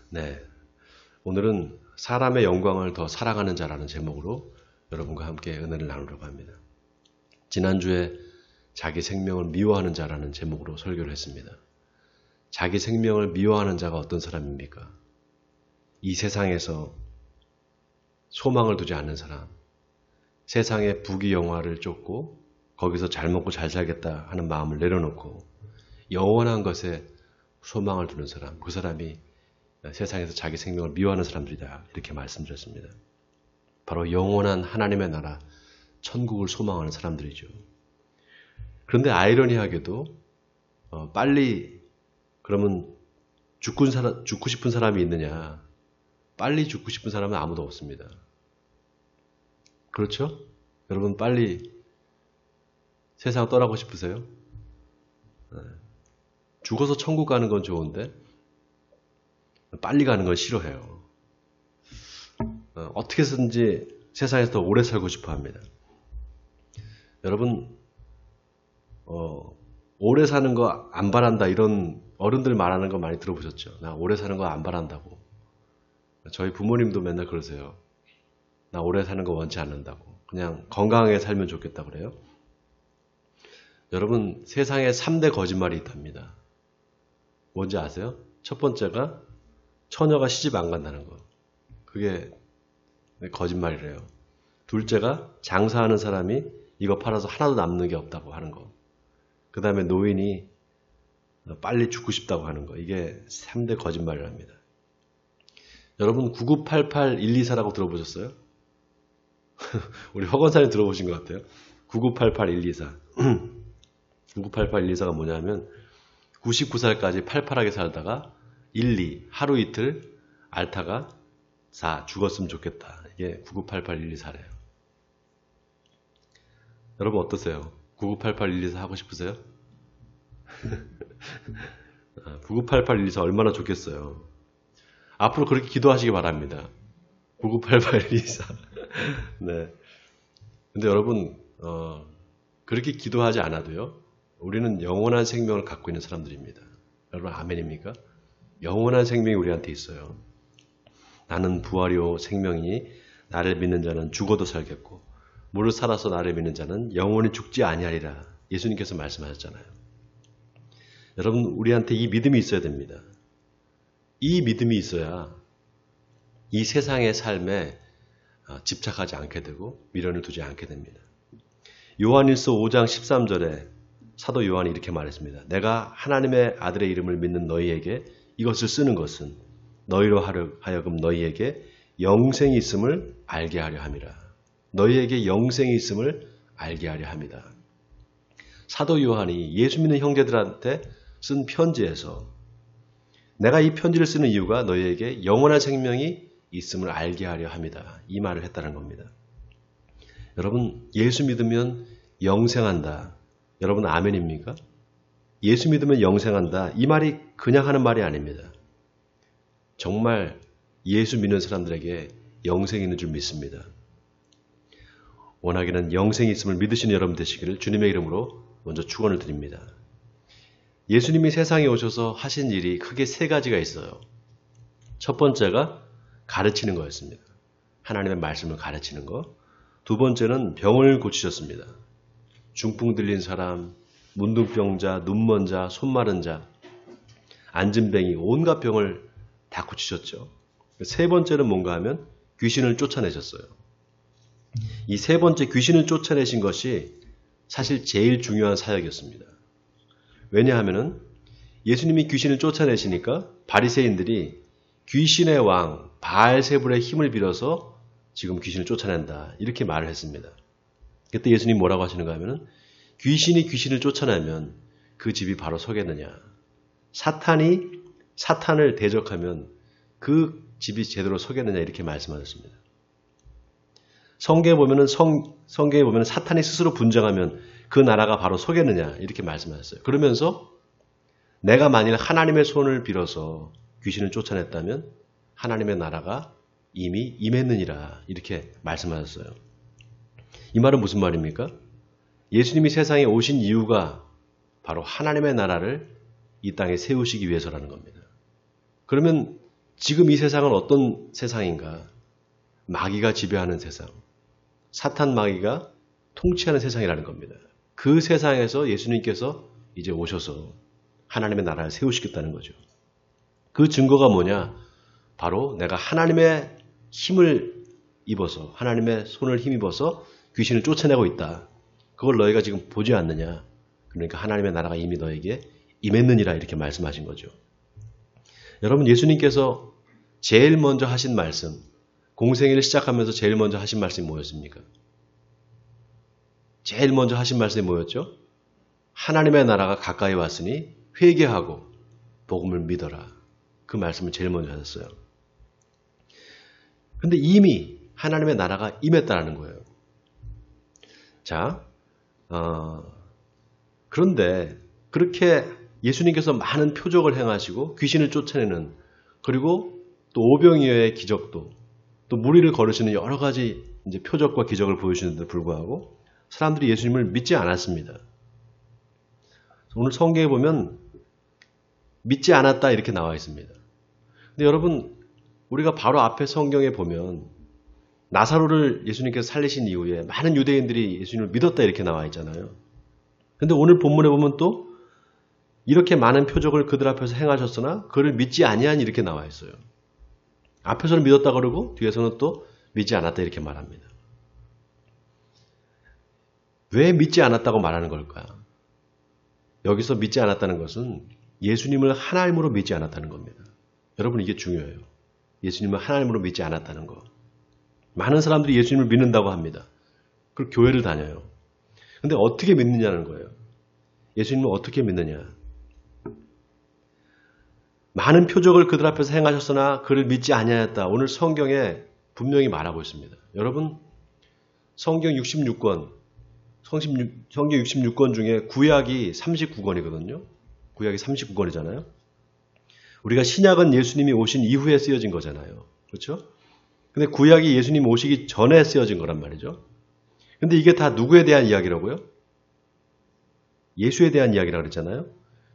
네, 오늘은 사람의 영광을 더 사랑하는 자라는 제목으로 여러분과 함께 은혜를 나누려고 합니다. 지난주에 자기 생명을 미워하는 자라는 제목으로 설교를 했습니다. 자기 생명을 미워하는 자가 어떤 사람입니까? 이 세상에서 소망을 두지 않는 사람, 세상의 부귀영화를 쫓고 거기서 잘 먹고 잘 살겠다 하는 마음을 내려놓고 영원한 것에 소망을 두는 사람, 그 사람이 세상에서 자기 생명을 미워하는 사람들이다, 이렇게 말씀드렸습니다. 바로 영원한 하나님의 나라, 천국을 소망하는 사람들이죠. 그런데 아이러니하게도 빨리, 그러면 죽고 싶은 사람이 있느냐? 빨리 죽고 싶은 사람은 아무도 없습니다. 그렇죠? 여러분 빨리 세상 떠나고 싶으세요? 죽어서 천국 가는 건 좋은데 빨리 가는 건 싫어해요. 어떻게 해서든지 세상에서 더 오래 살고 싶어 합니다. 여러분 오래 사는 거 안 바란다, 이런 어른들 말하는 거 많이 들어보셨죠? 나 오래 사는 거 안 바란다고. 저희 부모님도 맨날 그러세요. 나 오래 사는 거 원치 않는다고. 그냥 건강하게 살면 좋겠다 그래요. 여러분, 세상에 3대 거짓말이 있답니다. 뭔지 아세요? 첫 번째가 처녀가 시집 안 간다는 거. 그게 거짓말이래요. 둘째가 장사하는 사람이 이거 팔아서 하나도 남는 게 없다고 하는 거. 그 다음에 노인이 빨리 죽고 싶다고 하는 거. 이게 3대 거짓말이랍니다. 여러분 9988124라고 들어보셨어요? 우리 허건사님 들어보신 것 같아요. 9988124. 9988124가 뭐냐면 99살까지 팔팔하게 살다가 1, 2, 하루 이틀 앓다가 4, 죽었으면 좋겠다. 이게 9988124래요. 여러분 어떠세요? 9988124 하고 싶으세요? 9988124 얼마나 좋겠어요. 앞으로 그렇게 기도하시기 바랍니다. 9988124. 네. 근데 여러분 그렇게 기도하지 않아도요, 우리는 영원한 생명을 갖고 있는 사람들입니다. 여러분 아멘입니까? 영원한 생명이 우리한테 있어요. 나는 부활이요 생명이니 나를 믿는 자는 죽어도 살겠고 무릇 살아서 나를 믿는 자는 영원히 죽지 아니하리라. 예수님께서 말씀하셨잖아요. 여러분 우리한테 이 믿음이 있어야 됩니다. 이 믿음이 있어야 이 세상의 삶에 집착하지 않게 되고 미련을 두지 않게 됩니다. 요한일서 5장 13절에 사도 요한이 이렇게 말했습니다. 내가 하나님의 아들의 이름을 믿는 너희에게 이것을 쓰는 것은 너희로 하여금 너희에게 영생이 있음을 알게 하려 함이라. 너희에게 영생이 있음을 알게 하려 합니다. 사도 요한이 예수 믿는 형제들한테 쓴 편지에서 내가 이 편지를 쓰는 이유가 너희에게 영원한 생명이 있음을 알게 하려 합니다. 이 말을 했다는 겁니다. 여러분 예수 믿으면 영생한다. 여러분 아멘입니까? 예수 믿으면 영생한다. 이 말이 그냥 하는 말이 아닙니다. 정말 예수 믿는 사람들에게 영생이 있는 줄 믿습니다. 원하기는 영생이 있음을 믿으시는 여러분 되시기를 주님의 이름으로 먼저 축원을 드립니다. 예수님이 세상에 오셔서 하신 일이 크게 세 가지가 있어요. 첫 번째가 가르치는 거였습니다. 하나님의 말씀을 가르치는 거. 두 번째는 병을 고치셨습니다. 중풍 들린 사람, 문둥병자, 눈먼 자, 손 마른 자, 안진뱅이, 온갖 병을 다 고치셨죠. 세 번째는 뭔가 하면 귀신을 쫓아내셨어요. 이 세 번째 귀신을 쫓아내신 것이 사실 제일 중요한 사역이었습니다. 왜냐하면 예수님이 귀신을 쫓아내시니까 바리새인들이 귀신의 왕 바알세불의 힘을 빌어서 지금 귀신을 쫓아낸다, 이렇게 말을 했습니다. 그때 예수님 뭐라고 하시는가 하면 귀신이 귀신을 쫓아내면 그 집이 바로 서겠느냐. 사탄이 사탄을 대적하면 그 집이 제대로 서겠느냐, 이렇게 말씀하셨습니다. 성경에 보면 사탄이 스스로 분쟁하면 그 나라가 바로 서겠느냐, 이렇게 말씀하셨어요. 그러면서 내가 만일 하나님의 손을 빌어서 귀신을 쫓아냈다면 하나님의 나라가 이미 임했느니라, 이렇게 말씀하셨어요. 이 말은 무슨 말입니까? 예수님이 세상에 오신 이유가 바로 하나님의 나라를 이 땅에 세우시기 위해서라는 겁니다. 그러면 지금 이 세상은 어떤 세상인가? 마귀가 지배하는 세상, 사탄 마귀가 통치하는 세상이라는 겁니다. 그 세상에서 예수님께서 이제 오셔서 하나님의 나라를 세우시겠다는 거죠. 그 증거가 뭐냐? 바로 내가 하나님의 힘을 입어서, 하나님의 손을 힘입어서 귀신을 쫓아내고 있다. 그걸 너희가 지금 보지 않느냐? 그러니까 하나님의 나라가 이미 너에게 임했느니라 이렇게 말씀하신 거죠. 여러분, 예수님께서 제일 먼저 하신 말씀, 공생애를 시작하면서 제일 먼저 하신 말씀이 뭐였습니까? 제일 먼저 하신 말씀이 뭐였죠? 하나님의 나라가 가까이 왔으니 회개하고 복음을 믿어라. 그 말씀을 제일 먼저 하셨어요. 근데 이미 하나님의 나라가 임했다는 거예요. 자, 그런데 그렇게 예수님께서 많은 표적을 행하시고 귀신을 쫓아내는, 그리고 또 오병이어의 기적도, 또 무리를 거르시는 여러 가지 이제 표적과 기적을 보여주는데도 불구하고 사람들이 예수님을 믿지 않았습니다. 오늘 성경에 보면 믿지 않았다 이렇게 나와 있습니다. 근데 여러분, 우리가 바로 앞에 성경에 보면 나사로를 예수님께서 살리신 이후에 많은 유대인들이 예수님을 믿었다 이렇게 나와 있잖아요. 근데 오늘 본문에 보면 또 이렇게 많은 표적을 그들 앞에서 행하셨으나 그를 믿지 아니하니 이렇게 나와 있어요. 앞에서는 믿었다 그러고 뒤에서는 또 믿지 않았다 이렇게 말합니다. 왜 믿지 않았다고 말하는 걸까? 여기서 믿지 않았다는 것은 예수님을 하나님으로 믿지 않았다는 겁니다. 여러분, 이게 중요해요. 예수님을 하나님으로 믿지 않았다는 거. 많은 사람들이 예수님을 믿는다고 합니다. 그리고 교회를 다녀요. 근데 어떻게 믿느냐는 거예요. 예수님을 어떻게 믿느냐. 많은 표적을 그들 앞에서 행하셨으나 그를 믿지 아니하였다. 오늘 성경에 분명히 말하고 있습니다. 여러분, 성경 66권, 성경 66권 중에 구약이 39권이거든요. 구약이 39권이잖아요. 우리가 신약은 예수님이 오신 이후에 쓰여진 거잖아요. 그렇죠? 근데 구약이 예수님 오시기 전에 쓰여진 거란 말이죠. 근데 이게 다 누구에 대한 이야기라고요? 예수에 대한 이야기라고 그랬잖아요.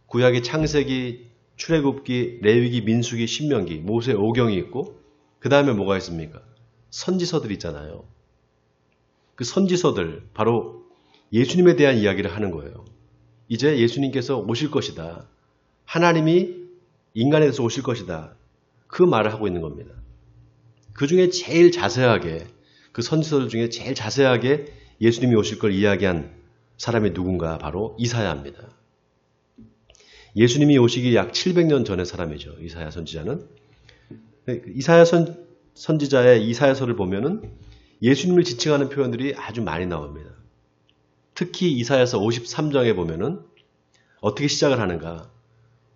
구약이 창세기, 출애굽기, 레위기, 민수기, 신명기, 모세 오경이 있고 그 다음에 뭐가 있습니까? 선지서들이 있잖아요. 그 선지서들, 바로 예수님에 대한 이야기를 하는 거예요. 이제 예수님께서 오실 것이다. 하나님이 인간에 대해서 오실 것이다. 그 말을 하고 있는 겁니다. 그 중에 제일 자세하게, 그 선지서들 중에 제일 자세하게 예수님이 오실 걸 이야기한 사람이 누군가? 바로 이사야입니다. 예수님이 오시기 약 700년 전의 사람이죠. 이사야 선지자는. 이사야 선지자의 이사야서를 보면은 예수님을 지칭하는 표현들이 아주 많이 나옵니다. 특히 이사야서 53장에 보면은 어떻게 시작을 하는가?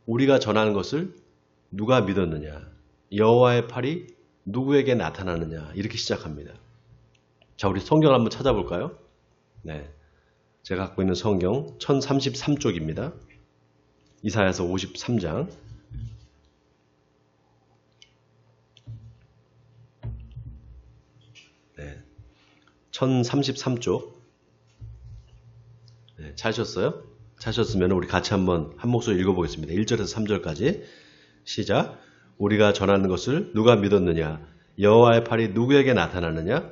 우리가 전하는 것을 누가 믿었느냐? 여호와의 팔이 누구에게 나타나느냐? 이렇게 시작합니다. 자, 우리 성경 한번 찾아볼까요? 네, 제가 갖고 있는 성경 1033쪽입니다. 이사야서 53장. 네, 1033쪽. 네, 찾으셨어요? 찾으셨으면 우리 같이 한번 한 목소리 읽어보겠습니다. 1절에서 3절까지. 시작. 우리가 전하는 것을 누가 믿었느냐? 여호와의 팔이 누구에게 나타나느냐?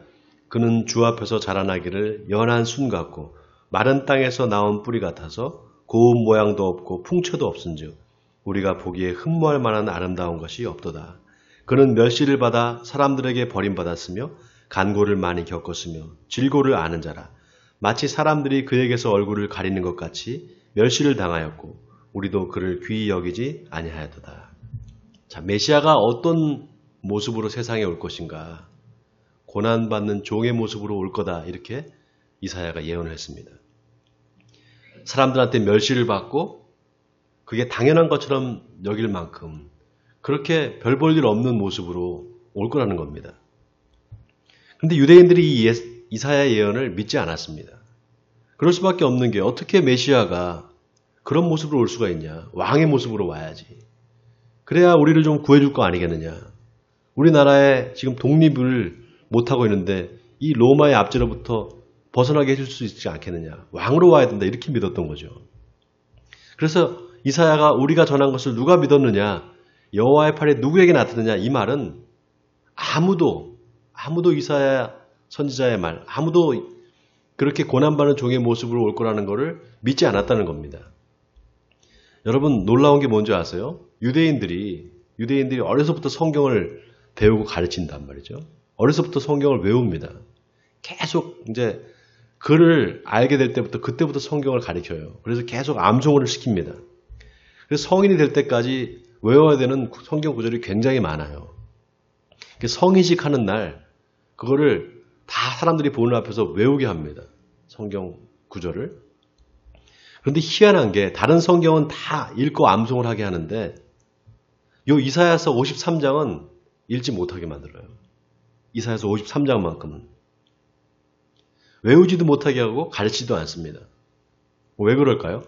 그는 주 앞에서 자라나기를 연한 순 같고 마른 땅에서 나온 뿌리 같아서 고운 모양도 없고 풍채도 없은즉 우리가 보기에 흠모할 만한 아름다운 것이 없도다. 그는 멸시를 받아 사람들에게 버림받았으며 간고를 많이 겪었으며 질고를 아는 자라. 마치 사람들이 그에게서 얼굴을 가리는 것 같이 멸시를 당하였고 우리도 그를 귀히 여기지 아니하였도다. 자, 메시아가 어떤 모습으로 세상에 올 것인가? 고난받는 종의 모습으로 올 거다. 이렇게 이사야가 예언을 했습니다. 사람들한테 멸시를 받고 그게 당연한 것처럼 여길 만큼 그렇게 별 볼 일 없는 모습으로 올 거라는 겁니다. 그런데 유대인들이 이 이사야의 예언을 믿지 않았습니다. 그럴 수밖에 없는 게 어떻게 메시아가 그런 모습으로 올 수가 있냐. 왕의 모습으로 와야지. 그래야 우리를 좀 구해줄 거 아니겠느냐. 우리나라에 지금 독립을 못하고 있는데 이 로마의 압제로부터 벗어나게 해줄 수 있지 않겠느냐. 왕으로 와야 된다. 이렇게 믿었던 거죠. 그래서 이사야가 우리가 전한 것을 누가 믿었느냐. 여호와의 팔이 누구에게 나타나냐? 이 말은 아무도 이사야 선지자의 말, 아무도 그렇게 고난받는 종의 모습으로 올 거라는 것을 믿지 않았다는 겁니다. 여러분 놀라운 게 뭔지 아세요? 유대인들이 어려서부터 성경을 배우고 가르친단 말이죠. 어려서부터 성경을 외웁니다. 계속 이제 글을 알게 될 때부터 그때부터 성경을 가르쳐요. 그래서 계속 암송을 시킵니다. 그래서 성인이 될 때까지 외워야 되는 성경 구절이 굉장히 많아요. 성인식 하는 날 그거를 다 사람들이 보는 앞에서 외우게 합니다. 성경 구절을. 그런데 희한한 게 다른 성경은 다 읽고 암송을 하게 하는데 요 이사야서 53장은 읽지 못하게 만들어요. 이사야서 53장만큼은. 외우지도 못하게 하고 가르치지도 않습니다. 왜 그럴까요?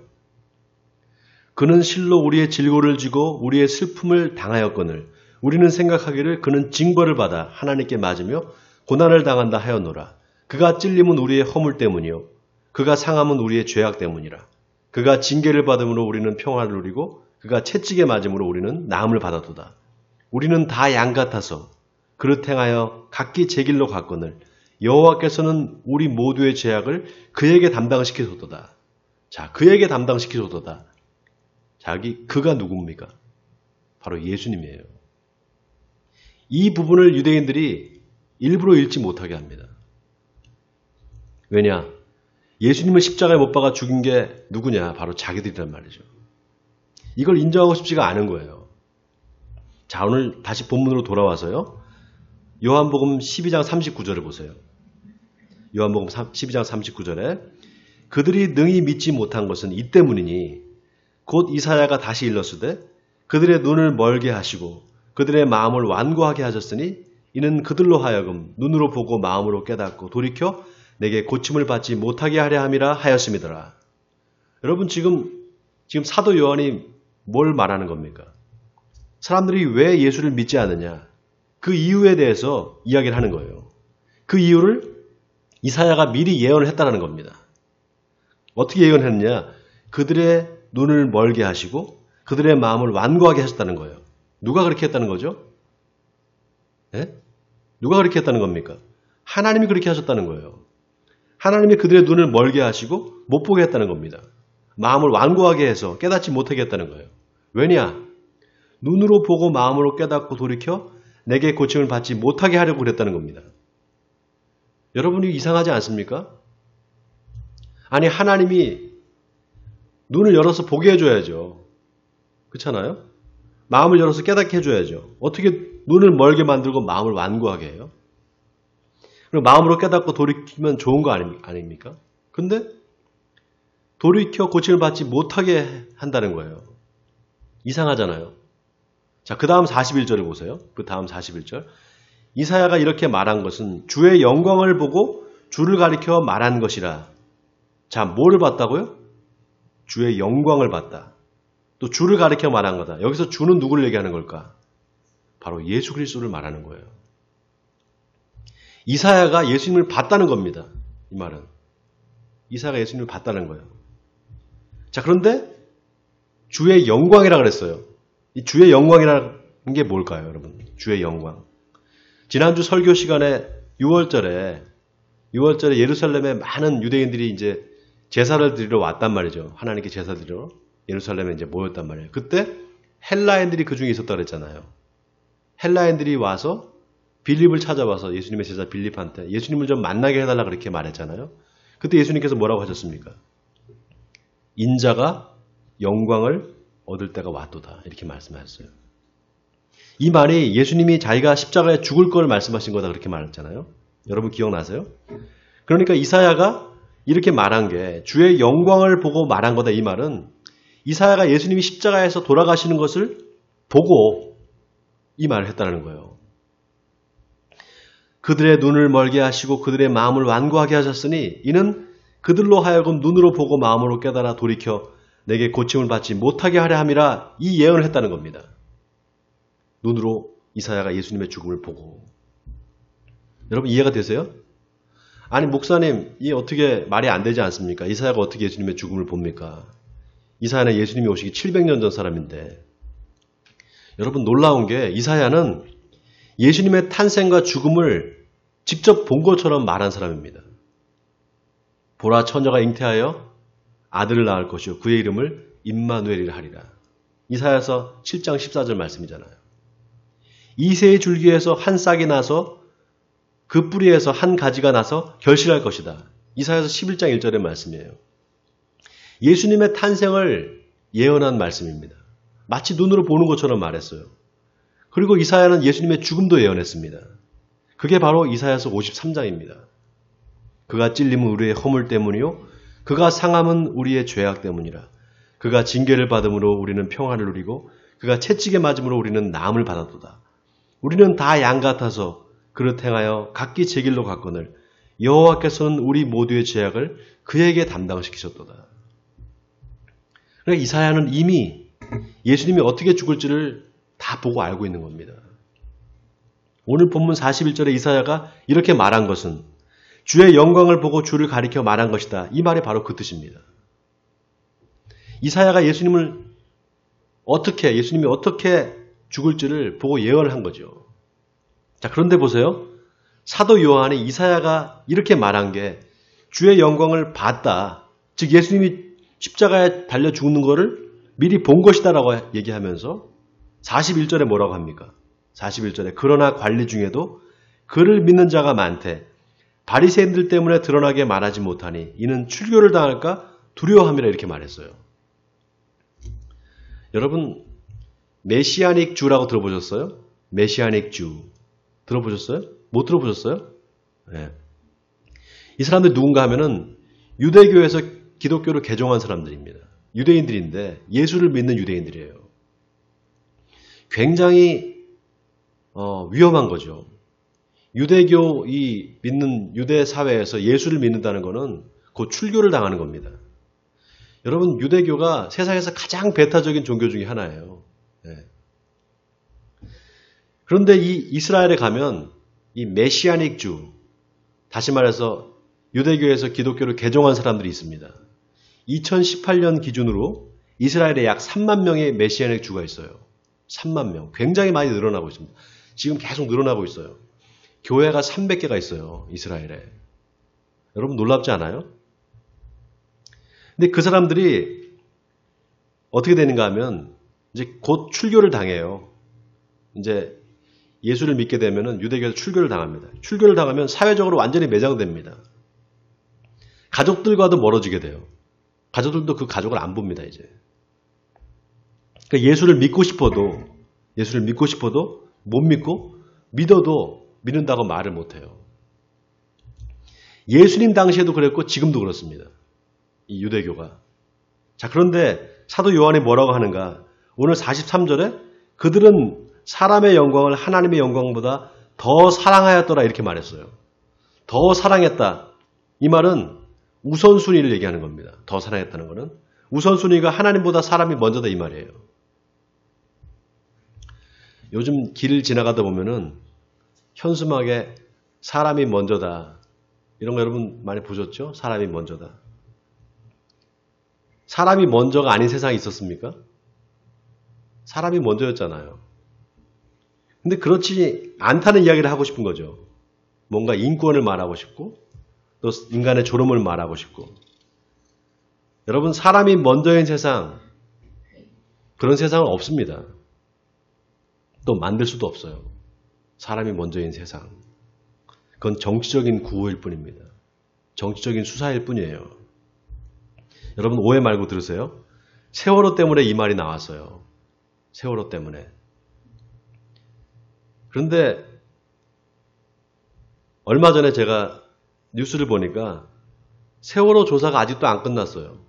그는 실로 우리의 질고를 지고 우리의 슬픔을 당하였거늘 우리는 생각하기를 그는 징벌을 받아 하나님께 맞으며 고난을 당한다 하였노라. 그가 찔림은 우리의 허물 때문이요 그가 상함은 우리의 죄악 때문이라. 그가 징계를 받음으로 우리는 평화를 누리고 그가 채찍에 맞음으로 우리는 나음을 받았도다. 우리는 다 양 같아서 그릇 행하여 각기 제 길로 갔거늘 여호와께서는 우리 모두의 죄악을 그에게 담당시키소도다. 자, 그에게 담당시키소도다. 그가 누굽니까? 바로 예수님이에요. 이 부분을 유대인들이 일부러 읽지 못하게 합니다. 왜냐? 예수님을 십자가에 못 박아 죽인 게 누구냐? 바로 자기들이란 말이죠. 이걸 인정하고 싶지가 않은 거예요. 자, 오늘 다시 본문으로 돌아와서요. 요한복음 12장 39절을 보세요. 요한복음 12장 39절에 그들이 능히 믿지 못한 것은 이 때문이니 곧 이사야가 다시 일렀으되 그들의 눈을 멀게 하시고 그들의 마음을 완고하게 하셨으니 이는 그들로 하여금 눈으로 보고 마음으로 깨닫고 돌이켜 내게 고침을 받지 못하게 하려 함이라 하였음이더라. 여러분 지금 사도 요한이 뭘 말하는 겁니까? 사람들이 왜 예수를 믿지 않느냐? 그 이유에 대해서 이야기를 하는 거예요. 그 이유를 이사야가 미리 예언을 했다는 겁니다. 어떻게 예언했느냐? 그들의 눈을 멀게 하시고 그들의 마음을 완고하게 하셨다는 거예요. 누가 그렇게 했다는 거죠? 네? 누가 그렇게 했다는 겁니까? 하나님이 그렇게 하셨다는 거예요. 하나님이 그들의 눈을 멀게 하시고 못 보게 했다는 겁니다. 마음을 완고하게 해서 깨닫지 못하게 했다는 거예요. 왜냐? 눈으로 보고 마음으로 깨닫고 돌이켜 내게 고침을 받지 못하게 하려고 그랬다는 겁니다. 여러분이 이상하지 않습니까? 아니 하나님이 눈을 열어서 보게 해줘야죠. 그렇잖아요? 마음을 열어서 깨닫게 해줘야죠. 어떻게 눈을 멀게 만들고 마음을 완고하게 해요? 그리고 마음으로 깨닫고 돌이키면 좋은 거 아닙니까? 근데 돌이켜 고침을 받지 못하게 한다는 거예요. 이상하잖아요. 자, 그 다음 41절을 보세요. 그 다음 41절. 이사야가 이렇게 말한 것은 주의 영광을 보고 주를 가리켜 말한 것이라. 자, 뭐를 봤다고요? 주의 영광을 봤다. 또 주를 가리켜 말한 거다. 여기서 주는 누구를 얘기하는 걸까? 바로 예수 그리스도를 말하는 거예요. 이사야가 예수님을 봤다는 겁니다. 이 말은. 이사야가 예수님을 봤다는 거예요. 자, 그런데 주의 영광이라 그랬어요. 이 주의 영광이라는 게 뭘까요, 여러분? 주의 영광. 지난주 설교 시간에 6월절에 예루살렘에 많은 유대인들이 이제 제사를 드리러 왔단 말이죠. 하나님께 제사 드리러 예루살렘에 이제 모였단 말이에요. 그때 헬라인들이 그 중에 있었다 그랬잖아요. 헬라인들이 와서 빌립을 찾아와서 예수님의 제자 빌립한테 예수님을 좀 만나게 해달라 그렇게 말했잖아요. 그때 예수님께서 뭐라고 하셨습니까? 인자가 영광을 얻을 때가 왔도다. 이렇게 말씀하셨어요. 이 말이 예수님이 자기가 십자가에 죽을 걸 말씀하신 거다 그렇게 말했잖아요. 여러분 기억나세요? 그러니까 이사야가 이렇게 말한 게 주의 영광을 보고 말한 거다. 이 말은 이사야가 예수님이 십자가에서 돌아가시는 것을 보고 이 말을 했다는 거예요. 그들의 눈을 멀게 하시고 그들의 마음을 완고하게 하셨으니 이는 그들로 하여금 눈으로 보고 마음으로 깨달아 돌이켜 내게 고침을 받지 못하게 하려 함이라 이 예언을 했다는 겁니다. 눈으로 이사야가 예수님의 죽음을 보고. 여러분 이해가 되세요? 아니 목사님 이 어떻게 말이 안 되지 않습니까? 이사야가 어떻게 예수님의 죽음을 봅니까? 이사야는 예수님이 오시기 700년 전 사람인데 여러분 놀라운 게 이사야는 예수님의 탄생과 죽음을 직접 본 것처럼 말한 사람입니다. 보라 처녀가 잉태하여 아들을 낳을 것이요 그의 이름을 임마누엘이라 하리라. 이사야서 7장 14절 말씀이잖아요. 이새의 줄기에서 한 싹이 나서 그 뿌리에서 한 가지가 나서 결실할 것이다. 이사야서 11장 1절의 말씀이에요. 예수님의 탄생을 예언한 말씀입니다. 마치 눈으로 보는 것처럼 말했어요. 그리고 이사야는 예수님의 죽음도 예언했습니다. 그게 바로 이사야서 53장입니다. 그가 찔림은 우리의 허물 때문이요 그가 상함은 우리의 죄악 때문이라. 그가 징계를 받음으로 우리는 평안을 누리고 그가 채찍에 맞음으로 우리는 나음을 받았도다. 우리는 다 양 같아서 그릇 행하여 각기 제 길로 갔거늘 여호와께서는 우리 모두의 죄악을 그에게 담당시키셨도다. 그러니까 이사야는 이미 예수님이 어떻게 죽을지를 다 보고 알고 있는 겁니다. 오늘 본문 41절에 이사야가 이렇게 말한 것은 주의 영광을 보고 주를 가리켜 말한 것이다. 이 말이 바로 그 뜻입니다. 이사야가 예수님이 어떻게 죽을지를 보고 예언을 한 거죠. 자, 그런데 보세요. 사도 요한이 이사야가 이렇게 말한 게 주의 영광을 봤다. 즉 예수님이 십자가에 달려 죽는 것을 미리 본 것이다라고 얘기하면서 41절에 뭐라고 합니까? 41절에 그러나 관리 중에도 그를 믿는 자가 많대. 바리새인들 때문에 드러나게 말하지 못하니 이는 출교를 당할까 두려워함이라 이렇게 말했어요. 여러분 메시아닉 주라고 들어보셨어요? 메시아닉 주 들어보셨어요? 못 들어보셨어요? 네. 이 사람들이 누군가 하면은 유대교에서 기독교를 개종한 사람들입니다. 유대인들인데 예수를 믿는 유대인들이에요. 굉장히 위험한 거죠. 유대교 믿는 유대 사회에서 예수를 믿는다는 것은 곧 출교를 당하는 겁니다. 여러분 유대교가 세상에서 가장 배타적인 종교 중에 하나예요. 네. 그런데 이 이스라엘에 가면 이 메시아닉 주, 다시 말해서 유대교에서 기독교를 개종한 사람들이 있습니다. 2018년 기준으로 이스라엘에 약 3만 명의 메시아닉 주가 있어요. 3만 명. 굉장히 많이 늘어나고 있습니다. 지금 계속 늘어나고 있어요. 교회가 300개가 있어요. 이스라엘에. 여러분 놀랍지 않아요? 근데 그 사람들이 어떻게 되는가 하면 이제 곧 출교를 당해요. 이제 예수를 믿게 되면은 유대교에서 출교를 당합니다. 출교를 당하면 사회적으로 완전히 매장됩니다. 가족들과도 멀어지게 돼요. 가족들도 그 가족을 안 봅니다, 이제. 그러니까 예수를 믿고 싶어도 못 믿고 믿어도 믿는다고 말을 못 해요. 예수님 당시에도 그랬고 지금도 그렇습니다. 이 유대교가. 자, 그런데 사도 요한이 뭐라고 하는가? 오늘 43절에 그들은 사람의 영광을 하나님의 영광보다 더 사랑하였더라 이렇게 말했어요. 더 사랑했다. 이 말은 우선순위를 얘기하는 겁니다. 더 사랑했다는 것은 우선순위가 하나님보다 사람이 먼저다 이 말이에요. 요즘 길 지나가다 보면은 현수막에 사람이 먼저다. 이런 거 여러분 많이 보셨죠? 사람이 먼저다. 사람이 먼저가 아닌 세상이 있었습니까? 사람이 먼저였잖아요. 근데 그렇지 않다는 이야기를 하고 싶은 거죠. 뭔가 인권을 말하고 싶고 또 인간의 졸음을 말하고 싶고. 여러분 사람이 먼저인 세상, 그런 세상은 없습니다. 또 만들 수도 없어요. 사람이 먼저인 세상. 그건 정치적인 구호일 뿐입니다. 정치적인 수사일 뿐이에요. 여러분 오해 말고 들으세요. 세월호 때문에 이 말이 나왔어요. 세월호 때문에. 그런데 얼마 전에 제가 뉴스를 보니까 세월호 조사가 아직도 안 끝났어요.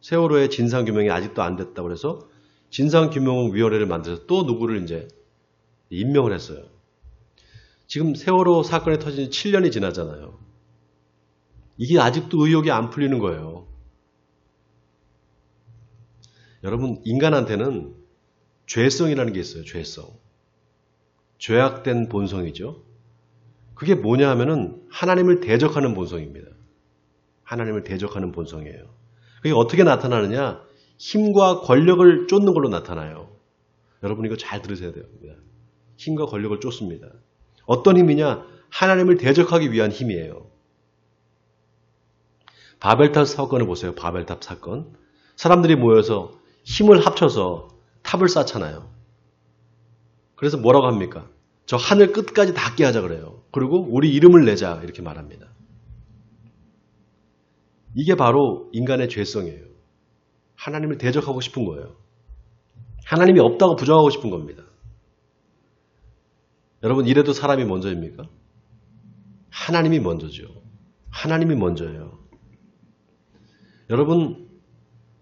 세월호의 진상규명이 아직도 안 됐다고 해서 진상규명위원회를 만들어서 또 누구를 이제 임명을 했어요. 지금 세월호 사건이 터진 지 7년이 지나잖아요. 이게 아직도 의혹이 안 풀리는 거예요. 여러분 인간한테는 죄성이라는 게 있어요. 죄성. 죄악된 본성이죠. 그게 뭐냐 하면은 하나님을 대적하는 본성입니다. 하나님을 대적하는 본성이에요. 그게 어떻게 나타나느냐? 힘과 권력을 쫓는 걸로 나타나요. 여러분 이거 잘 들으셔야 됩니다. 힘과 권력을 쫓습니다. 어떤 힘이냐? 하나님을 대적하기 위한 힘이에요. 바벨탑 사건을 보세요. 바벨탑 사건. 사람들이 모여서 힘을 합쳐서 탑을 쌓잖아요. 그래서 뭐라고 합니까? 저 하늘 끝까지 닿게 하자 그래요. 그리고 우리 이름을 내자 이렇게 말합니다. 이게 바로 인간의 죄성이에요. 하나님을 대적하고 싶은 거예요. 하나님이 없다고 부정하고 싶은 겁니다. 여러분 이래도 사람이 먼저입니까? 하나님이 먼저죠. 하나님이 먼저예요. 여러분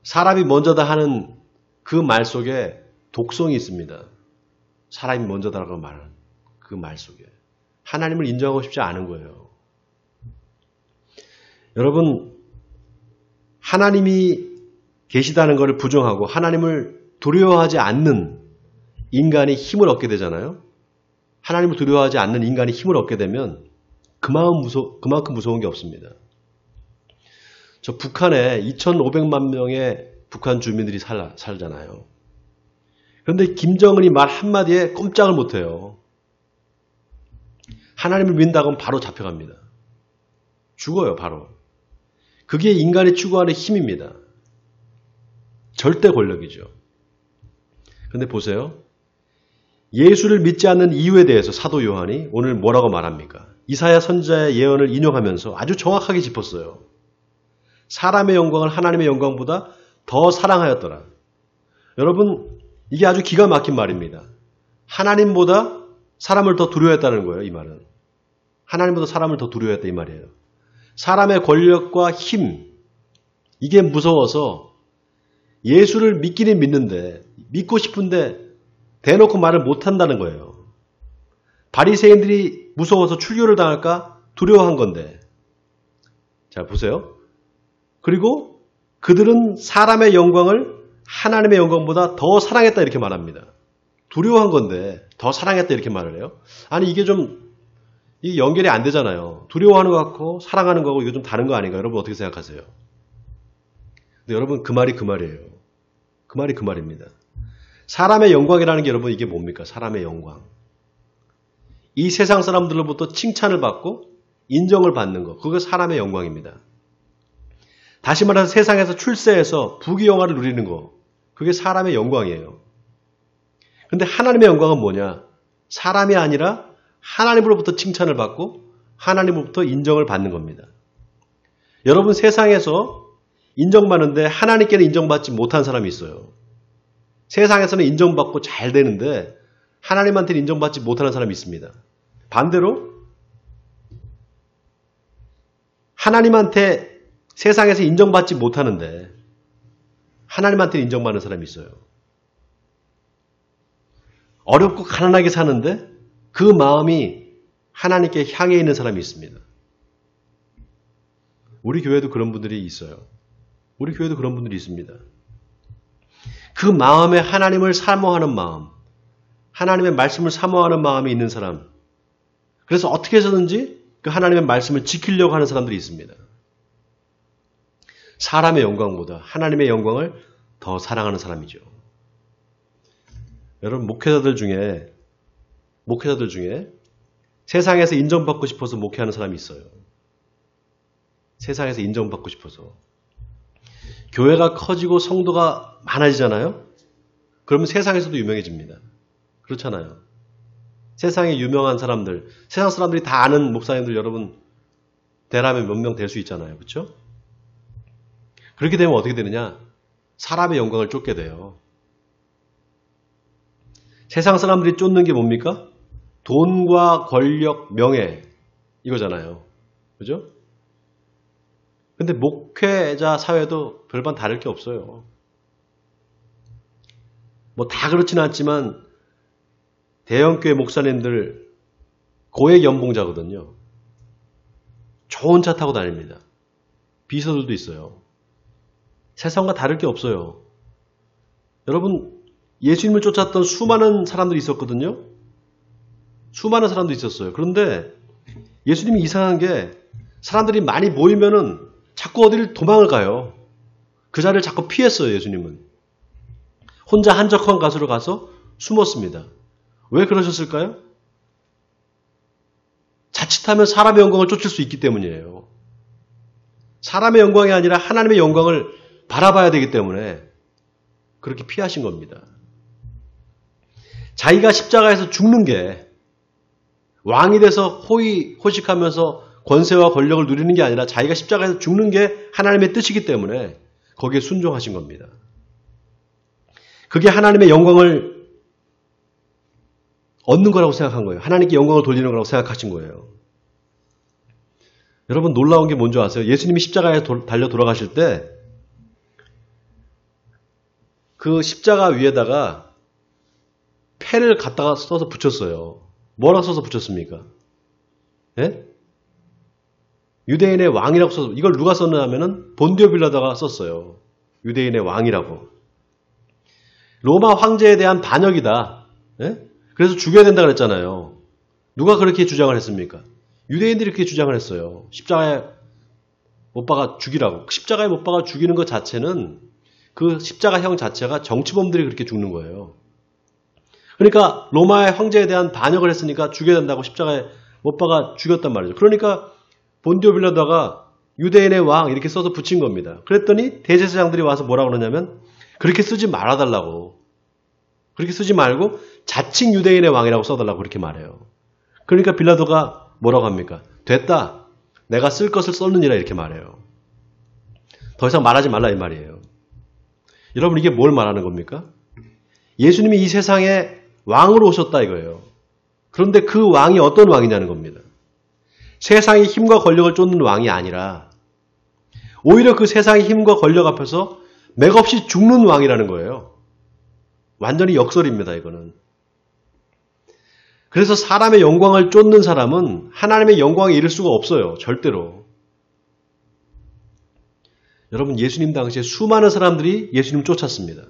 사람이 먼저다 하는 그 말 속에 독성이 있습니다. 사람이 먼저다라고 말하는 그 말 속에 하나님을 인정하고 싶지 않은 거예요. 여러분 하나님이 계시다는 것을 부정하고 하나님을 두려워하지 않는 인간이 힘을 얻게 되잖아요. 하나님을 두려워하지 않는 인간이 힘을 얻게 되면 그만큼 무서운 게 없습니다. 저 북한에 2,500만 명의 북한 주민들이 살잖아요. 그런데 김정은이 말 한마디에 꼼짝을 못해요. 하나님을 믿는다고 하면 바로 잡혀갑니다. 죽어요, 바로. 그게 인간이 추구하는 힘입니다. 절대 권력이죠. 그런데 보세요. 예수를 믿지 않는 이유에 대해서 사도 요한이 오늘 뭐라고 말합니까? 이사야 선지자의 예언을 인용하면서 아주 정확하게 짚었어요. 사람의 영광을 하나님의 영광보다 더 사랑하였더라. 여러분 이게 아주 기가 막힌 말입니다. 하나님보다 사람을 더 두려워했다는 거예요. 이 말은. 하나님보다 사람을 더 두려워했다 이 말이에요. 사람의 권력과 힘 이게 무서워서 예수를 믿기는 믿는데 믿고 싶은데 대놓고 말을 못한다는 거예요. 바리새인들이 무서워서 출교를 당할까 두려워한 건데 자 보세요. 그리고 그들은 사람의 영광을 하나님의 영광보다 더 사랑했다 이렇게 말합니다. 두려워한 건데 더 사랑했다 이렇게 말을 해요. 아니 이게 연결이 안 되잖아요. 두려워하는 것 같고 사랑하는 거하고 이거 좀 다른 거 아닌가? 여러분 어떻게 생각하세요? 근데 여러분 그 말이 그 말이에요. 그 말이 그 말입니다. 사람의 영광이라는 게 여러분 이게 뭡니까? 사람의 영광. 이 세상 사람들로부터 칭찬을 받고 인정을 받는 거. 그게 사람의 영광입니다. 다시 말해서 세상에서 출세해서 부귀영화를 누리는 거. 그게 사람의 영광이에요. 그런데 하나님의 영광은 뭐냐? 사람이 아니라 하나님으로부터 칭찬을 받고 하나님으로부터 인정을 받는 겁니다. 여러분 세상에서 인정받는데 하나님께는 인정받지 못한 사람이 있어요. 세상에서는 인정받고 잘 되는데 하나님한테는 인정받지 못하는 사람이 있습니다. 반대로 하나님한테 세상에서 인정받지 못하는데 하나님한테는 인정받는 사람이 있어요. 어렵고 가난하게 사는데 그 마음이 하나님께 향해 있는 사람이 있습니다. 우리 교회도 그런 분들이 있어요. 우리 교회도 그런 분들이 있습니다. 그 마음에 하나님을 사모하는 마음, 하나님의 말씀을 사모하는 마음이 있는 사람, 그래서 어떻게 해서든지 그 하나님의 말씀을 지키려고 하는 사람들이 있습니다. 사람의 영광보다 하나님의 영광을 더 사랑하는 사람이죠. 여러분 목회자들 중에 세상에서 인정받고 싶어서 목회하는 사람이 있어요. 세상에서 인정받고 싶어서. 교회가 커지고 성도가 많아지잖아요. 그러면 세상에서도 유명해집니다. 그렇잖아요. 세상에 유명한 사람들, 세상 사람들이 다 아는 목사님들 여러분 대라면 몇 명 될 수 있잖아요. 그렇죠? 그렇게 되면 어떻게 되느냐? 사람의 영광을 쫓게 돼요. 세상 사람들이 쫓는 게 뭡니까? 돈과 권력, 명예 이거잖아요. 그죠? 근데 목회자 사회도 별반 다를 게 없어요. 뭐 다 그렇지는 않지만 대형교회 목사님들 고액 연봉자거든요. 좋은 차 타고 다닙니다. 비서들도 있어요. 세상과 다를 게 없어요. 여러분 예수님을 쫓았던 수많은 사람들이 있었거든요. 수많은 사람도 있었어요. 그런데 예수님이 이상한 게 사람들이 많이 모이면은 자꾸 어디를 도망을 가요. 그 자리를 자꾸 피했어요. 예수님은. 혼자 한적한 곳으로 가서 숨었습니다. 왜 그러셨을까요? 자칫하면 사람의 영광을 쫓을 수 있기 때문이에요. 사람의 영광이 아니라 하나님의 영광을 바라봐야 되기 때문에 그렇게 피하신 겁니다. 자기가 십자가에서 죽는 게 왕이 돼서 호식하면서 권세와 권력을 누리는 게 아니라 자기가 십자가에서 죽는 게 하나님의 뜻이기 때문에 거기에 순종하신 겁니다. 그게 하나님의 영광을 얻는 거라고 생각한 거예요. 하나님께 영광을 돌리는 거라고 생각하신 거예요. 여러분 놀라운 게 뭔지 아세요? 예수님이 십자가에 달려 돌아가실 때 그 십자가 위에다가 패를 갖다가 써서 붙였어요. 뭐라고 써서 붙였습니까? 예? 유대인의 왕이라고 써서, 이걸 누가 썼냐면은 본디오 빌라도가 썼어요. 유대인의 왕이라고. 로마 황제에 대한 반역이다. 예? 그래서 죽여야 된다 그랬잖아요. 누가 그렇게 주장을 했습니까? 유대인들이 그렇게 주장을 했어요. 십자가에 못 박아 죽이라고. 십자가에 못 박아 죽이는 것 자체는 그 십자가형 자체가 정치범들이 그렇게 죽는 거예요. 그러니까 로마의 황제에 대한 반역을 했으니까 죽여야 된다고 십자가에 못 박아 죽였단 말이죠. 그러니까 본디오 빌라도가 유대인의 왕 이렇게 써서 붙인 겁니다. 그랬더니 대제사장들이 와서 뭐라고 그러냐면 그렇게 쓰지 말아달라고. 그렇게 쓰지 말고 자칭 유대인의 왕이라고 써달라고 그렇게 말해요. 그러니까 빌라도가 뭐라고 합니까? 됐다. 내가 쓸 것을 썼느니라 이렇게 말해요. 더 이상 말하지 말라 이 말이에요. 여러분 이게 뭘 말하는 겁니까? 예수님이 이 세상에 왕으로 오셨다 이거예요. 그런데 그 왕이 어떤 왕이냐는 겁니다. 세상의 힘과 권력을 쫓는 왕이 아니라 오히려 그 세상의 힘과 권력 앞에서 맥없이 죽는 왕이라는 거예요. 완전히 역설입니다, 이거는. 그래서 사람의 영광을 쫓는 사람은 하나님의 영광에 이를 수가 없어요. 절대로. 여러분 예수님 당시에 수많은 사람들이 예수님 쫓았습니다.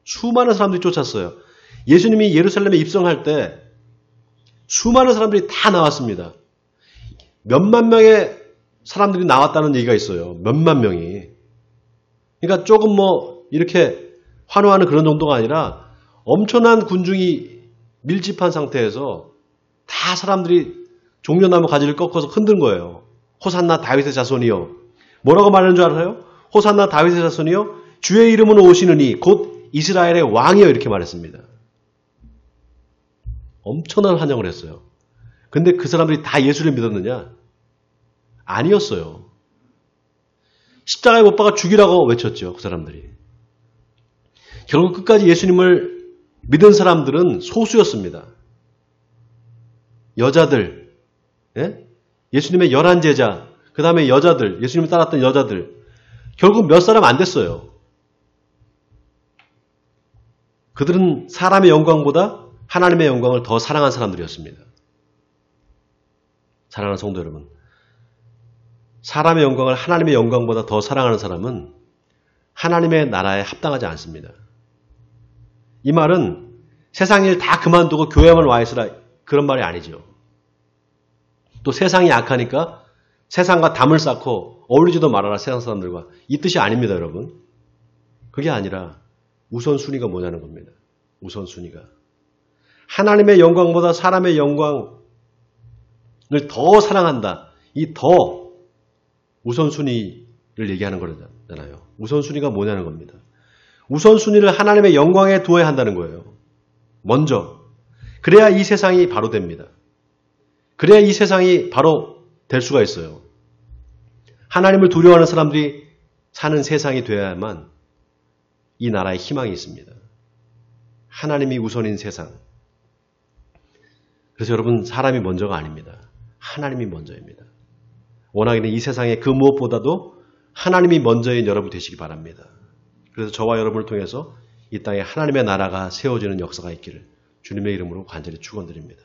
수많은 사람들이 쫓았어요. 예수님이 예루살렘에 입성할 때 수많은 사람들이 다 나왔습니다. 몇만 명의 사람들이 나왔다는 얘기가 있어요. 몇만 명이. 그러니까 조금 이렇게 환호하는 그런 정도가 아니라 엄청난 군중이 밀집한 상태에서 다 사람들이 종려나무 가지를 꺾어서 흔든 거예요. 호산나 다윗의 자손이여. 뭐라고 말하는 줄 알아요? 호산나 다윗의 자손이여 주의 이름으로 오시느니 곧 이스라엘의 왕이여 이렇게 말했습니다. 엄청난 환영을 했어요. 근데 그 사람들이 다 예수를 믿었느냐? 아니었어요. 십자가에 못 박아 죽이라고 외쳤죠. 그 사람들이. 결국 끝까지 예수님을 믿은 사람들은 소수였습니다. 여자들, 예? 예수님의 11제자, 그 다음에 여자들, 예수님을 따랐던 여자들, 결국 몇 사람 안 됐어요. 그들은 사람의 영광보다 하나님의 영광을 더 사랑한 사람들이었습니다. 사랑하는 성도 여러분, 사람의 영광을 하나님의 영광보다 더 사랑하는 사람은 하나님의 나라에 합당하지 않습니다. 이 말은 세상 일 다 그만두고 교회만 와 있으라 그런 말이 아니죠. 또 세상이 약하니까 세상과 담을 쌓고 어울리지도 말아라 세상 사람들과 이 뜻이 아닙니다, 여러분. 그게 아니라 우선순위가 뭐냐는 겁니다. 우선순위가. 하나님의 영광보다 사람의 영광을 더 사랑한다. 이 더 우선순위를 얘기하는 거잖아요. 우선순위가 뭐냐는 겁니다. 우선순위를 하나님의 영광에 두어야 한다는 거예요. 먼저. 그래야 이 세상이 바로 됩니다. 그래야 이 세상이 바로 될 수가 있어요. 하나님을 두려워하는 사람들이 사는 세상이 되어야만 이 나라에 희망이 있습니다. 하나님이 우선인 세상. 그래서 여러분 사람이 먼저가 아닙니다. 하나님이 먼저입니다. 원하기는 이 세상에 그 무엇보다도 하나님이 먼저인 여러분 되시기 바랍니다. 그래서 저와 여러분을 통해서 이 땅에 하나님의 나라가 세워지는 역사가 있기를 주님의 이름으로 간절히 축원드립니다.